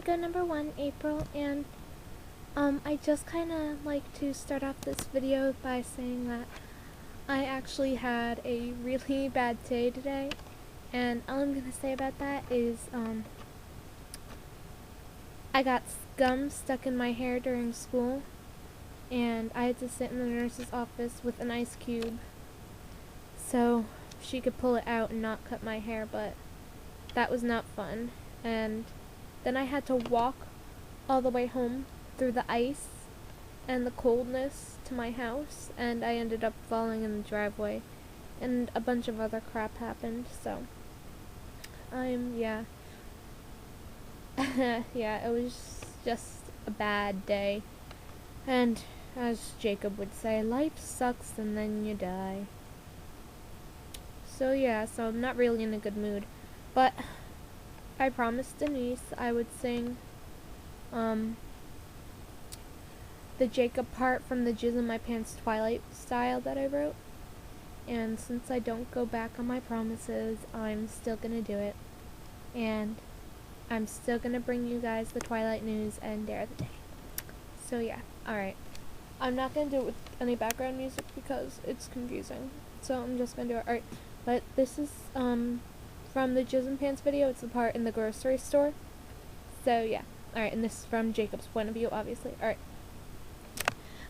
Amigo number 1, April, and I just kind of like to start off this video by saying that I actually had a really bad day today, and all I'm gonna say about that is I got gum stuck in my hair during school, and I had to sit in the nurse's office with an ice cube so she could pull it out and not cut my hair, but that was not fun. And then I had to walk all the way home through the ice and the coldness to my house, and I ended up falling in the driveway, and a bunch of other crap happened, so yeah, it was just a bad day, and as Jacob would say, life sucks and then you die. So yeah, so I'm not really in a good mood, but I promised Denise I would sing the Jacob part from the Jizz in My Pants Twilight style that I wrote, and since I don't go back on my promises, I'm still gonna do it, and I'm still gonna bring you guys the Twilight news and Dare of the Day. So yeah, alright. I'm not gonna do it with any background music because it's confusing, so I'm just gonna do it. Alright, but this is from the Jizz in Pants video. It's the part in the grocery store. So yeah, alright, and this is from Jacob's point of view, obviously. Alright.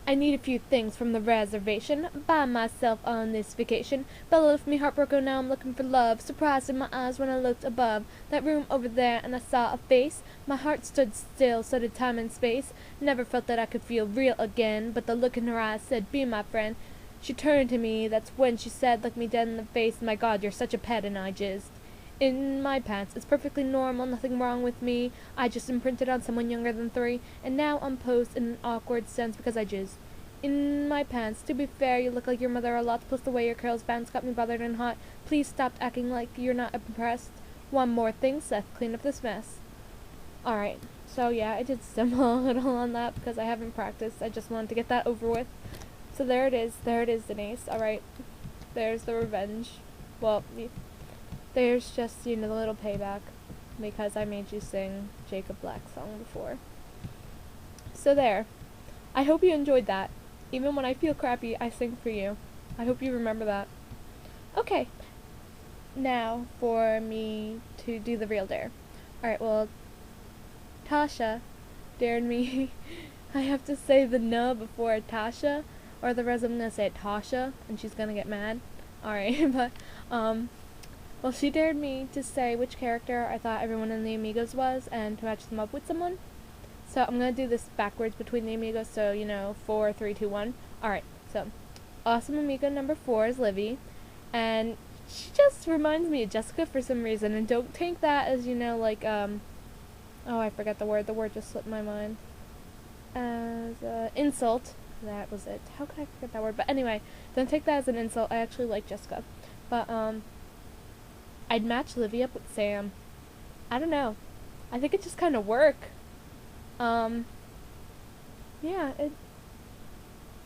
I need a few things from the reservation. By myself on this vacation. Bella left me heartbroken, now I'm looking for love. Surprised in my eyes when I looked above that room over there and I saw a face. My heart stood still, so did time and space. Never felt that I could feel real again, but the look in her eyes said, be my friend. She turned to me, that's when she said, look me dead in the face, my God, you're such a pet, and I jizzed in my pants. It's perfectly normal, nothing wrong with me. I just imprinted on someone younger than 3, and now I'm posed in an awkward sense because I jizzed in my pants. To be fair, you look like your mother a lot, plus the way your curls bounce got me bothered and hot. Please stop acting like you're not impressed. One more thing, Seth, clean up this mess. Alright, so yeah, I did stumble a little on that because I haven't practiced. I just wanted to get that over with. So there it is, Denise. Alright, there's the revenge. Well, there's just, you know, the little payback because I made you sing Jacob Black's song before. So there. I hope you enjoyed that. Even when I feel crappy, I sing for you. I hope you remember that. Okay. Now for me to do the real dare. Alright, well, Tasha dared me. I have to say the "n" before Tasha, or the rest I'm gonna say Tasha, and she's gonna get mad. Alright, but, well, she dared me to say which character I thought everyone in the Amigos was, and to match them up with someone. So I'm gonna do this backwards between the Amigos, so, you know, 4, 3, 2, 1. Alright, so, awesome Amigo number 4 is Livy, and she just reminds me of Jessica for some reason, and don't take that as, you know, like, oh, I forgot the word just slipped my mind. As, insult. That was it. How could I forget that word? But anyway, don't take that as an insult. I actually like Jessica. But, I'd match Livy up with Sam. I don't know. I think it just kind of work. Yeah,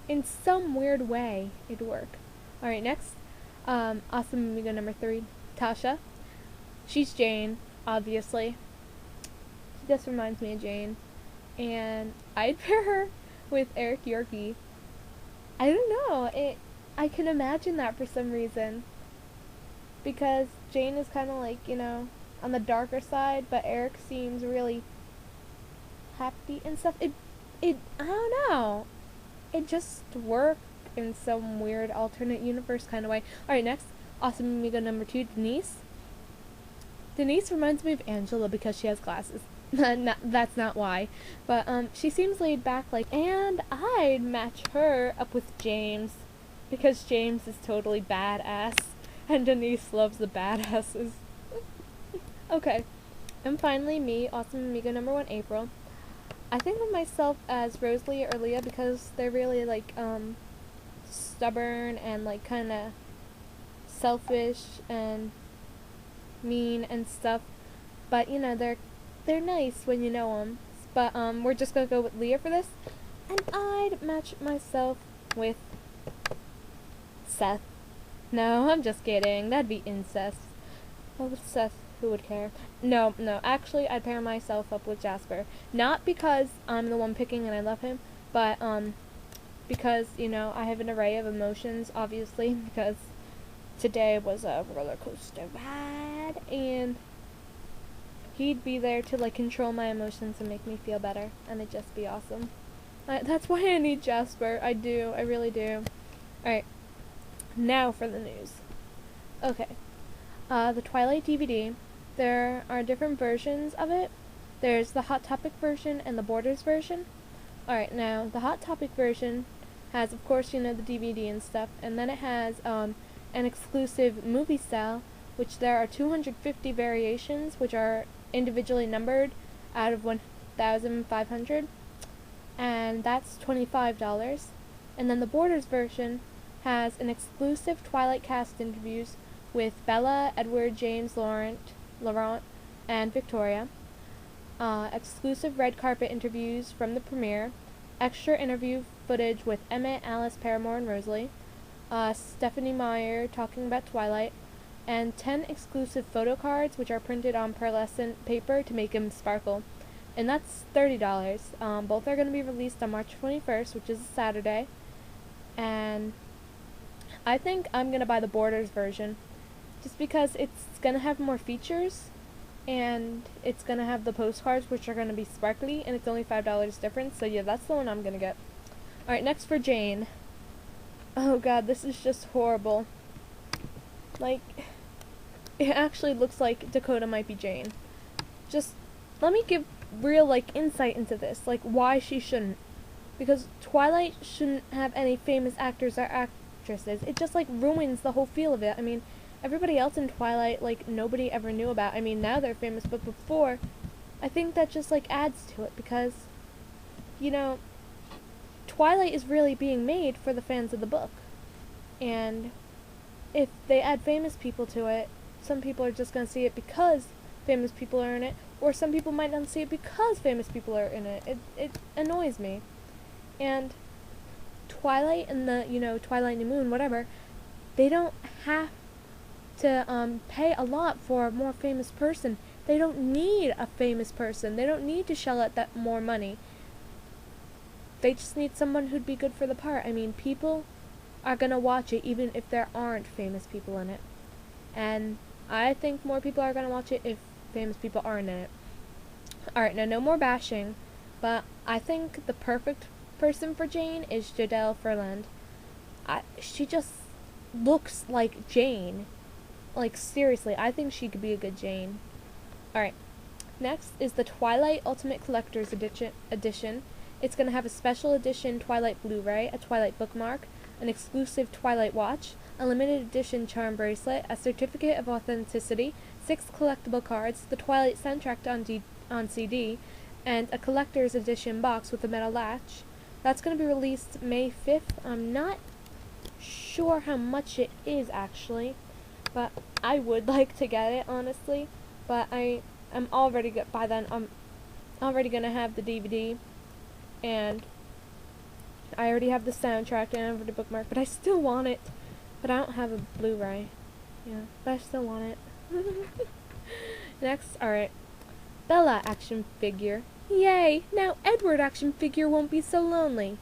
in some weird way, it'd work. Alright, next, awesome Amigo number 3, Tasha. She's Jane, obviously. She just reminds me of Jane. And I'd pair her with Eric Yorkie. I don't know, I can imagine that for some reason. Because Jane is kind of like, you know, on the darker side, but Eric seems really happy and stuff. I don't know. It just worked in some weird alternate universe kind of way. Alright, next, awesome Amigo number 2, Denise. Denise reminds me of Angela because she has glasses. That's not why. But, she seems laid back, like, and I'd match her up with James because James is totally badass, and Denise loves the badasses. Okay. And finally, me, awesome Amigo number 1, April. I think of myself as Rosalie or Leah because they're really, like, stubborn and, like, kind of selfish and mean and stuff. But, you know, they're nice when you know them. But, we're just gonna go with Leah for this. And I'd match myself with Seth. No, I'm just kidding. That'd be incest. What with Seth? who would care? No, actually, I'd pair myself up with Jasper. Not because I'm the one picking and I love him, but, because, you know, I have an array of emotions, obviously, because today was a roller coaster ride, and he'd be there to, like, control my emotions and make me feel better, and it'd just be awesome. That's why I need Jasper. I do. I really do. Alright. Now for the news. Okay. The Twilight DVD. There are different versions of it. There's the Hot Topic version and the Borders version. Alright, now, the Hot Topic version has, of course, you know, the DVD and stuff, and then it has, an exclusive movie style, which there are 250 variations, which are individually numbered out of 1,500, and that's $25. And then the Borders version has an exclusive Twilight cast interviews with Bella, Edward, James, Laurent, and Victoria, exclusive red carpet interviews from the premiere, extra interview footage with Emmett, Alice, Paramore, and Rosalie, Stephanie Meyer talking about Twilight, and 10 exclusive photo cards which are printed on pearlescent paper to make them sparkle. And that's $30. Both are going to be released on March 21st, which is a Saturday. And I think I'm going to buy the Borders version, just because it's going to have more features, and it's going to have the postcards, which are going to be sparkly, and it's only $5 difference, so yeah, that's the one I'm going to get. Alright, next for Jane. Oh god, this is just horrible. Like, it actually looks like Dakota might be Jane. Just, let me give real, like, insight into this, like, why she shouldn't. Because Twilight shouldn't have any famous actors or actresses. It just, like, ruins the whole feel of it. I mean, everybody else in Twilight, like, nobody ever knew about. I mean, now they're famous, but before, I think that just, like, adds to it, because, you know, Twilight is really being made for the fans of the book. And if they add famous people to it, some people are just going to see it because famous people are in it, or some people might not see it because famous people are in it. It annoys me. And Twilight and the, you know, Twilight and the Moon, whatever, they don't have to pay a lot for a more famous person. They don't need a famous person. They don't need to shell out that more money. They just need someone who'd be good for the part. I mean, people are gonna watch it even if there aren't famous people in it. And I think more people are gonna watch it if famous people aren't in it. Alright, now no more bashing, but I think the perfect person for Jane is Jodelle Ferland. She just looks like Jane. Like, seriously, I think she could be a good Jane. Alright, next is the Twilight Ultimate Collector's Edition. It's going to have a special edition Twilight Blu-ray, a Twilight bookmark, an exclusive Twilight watch, a limited edition charm bracelet, a certificate of authenticity, 6 collectible cards, the Twilight soundtrack on CD, and a collector's edition box with a metal latch. That's going to be released May 5th. I'm not sure how much it is, actually, but I would like to get it, honestly. But I'm already by then I'm already going to have the DVD, and I already have the soundtrack and I have the bookmark, but I still want it. But I don't have a Blu-ray. Yeah, but I still want it. Next, alright. Bella action figure. Yay! Now Edward action figure won't be so lonely.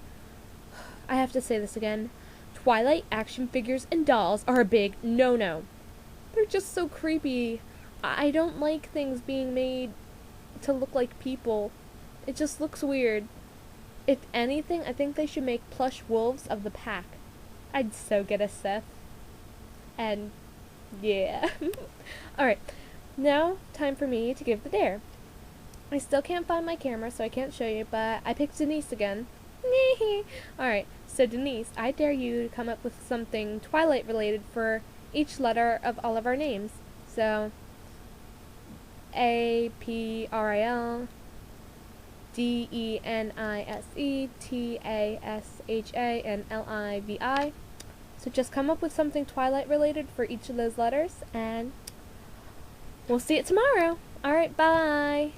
I have to say this again. Twilight action figures and dolls are a big no-no. They're just so creepy. I don't like things being made to look like people. It just looks weird. If anything, I think they should make plush wolves of the pack. I'd so get a Seth. And, yeah. Alright, now time for me to give the dare. I still can't find my camera, so I can't show you, but I picked Denise again. Alright, so Denise, I dare you to come up with something Twilight related for each letter of all of our names. So, A, P, R, I, L, D, E, N, I, S, E, T, A, S, H, A, and L, I, V, I. So just come up with something Twilight related for each of those letters, and we'll see it tomorrow. Alright, bye!